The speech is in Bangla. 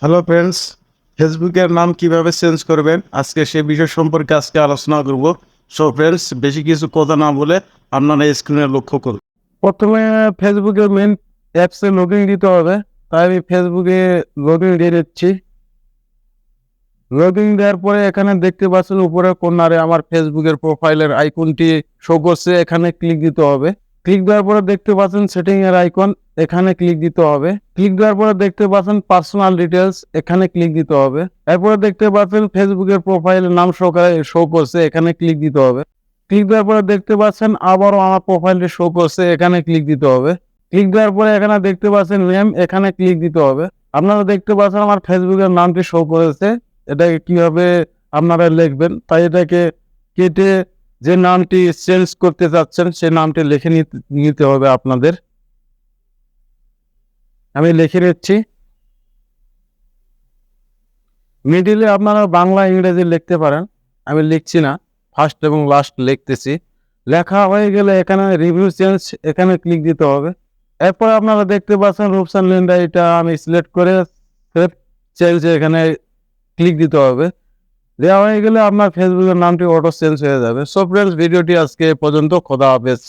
হ্যালো ফ্রেন্ডস, ফেসবুকের নাম কিভাবে চেঞ্জ করবেন আজকে সে বিষয় সম্পর্কে আলোচনা করব। সো ফ্রেন্ডস, বেশি কিছু কথা না বলে আপনারা স্ক্রিনে লক্ষ্য করুন। প্রথমে ফেসবুকের মেন অ্যাপসে লগ ইন দিতে হবে। তাই আমি ফেসবুকে লগ ইন দিয়ে দিচ্ছি। লগ ইন দেওয়ার পরে এখানে দেখতে পাচ্ছেন উপরে কর্নারে আমার ফেসবুকের প্রোফাইলের আইকনটি শো করছে, এখানে ক্লিক দিতে হবে। ক্লিক দেওয়ার পরে দেখতে পাচ্ছেন সেটিং এর আইকন, এখানে ক্লিক দিতে হবে। ক্লিক দেওয়ার পরে দেখতে পাচ্ছেন পার্সোনাল ডিটেলস, এখানে ক্লিক দিতে হবে। এরপরে দেখতে পাচ্ছেন ফেসবুকের প্রোফাইলের নাম সহকারে শো করছে, এখানে ক্লিক দিতে হবে। ক্লিক দেওয়ার পরে দেখতে পাচ্ছেন আবারও আমার প্রোফাইলটি শো করছে, এখানে ক্লিক দিতে হবে। ক্লিক দেওয়ার পরে এখানে দেখতে পাচ্ছেন নেম, এখানে ক্লিক দিতে হবে। আপনারা দেখতে পাচ্ছেন আমার ফেসবুকের নামটি শো করেছে। এটাকে কিভাবে আপনারা লিখবেন, তাই এটাকে কেটে যে নামটি চেঞ্জ করতে চাচ্ছেন সে নামটি লিখে নিতে হবে আপনাদের। আমি লিখে নিচ্ছি। মিডিলে আপনারা বাংলা ইংরেজি লিখতে পারেন, আমি লিখছি না, ফার্স্ট এবং লাস্ট লিখতেছি। লেখা হয়ে গেলে এখানে রিভিউ চেঞ্জ, এখানে ক্লিক দিতে হবে। এরপর আপনারা দেখতে পাচ্ছেন রূপস অ্যান্ড লিন্ডা, এটা আমি সিলেক্ট করে সেভ চেঞ্জ এখানে ক্লিক দিতে হবে। দেওয়া হয়ে গেলে আপনার ফেসবুকের নামটি অটো চেঞ্জ হয়ে যাবে। সো ফ্রেন্ডস, ভিডিওটি আজকে এ পর্যন্ত। খোদা হাফেজ।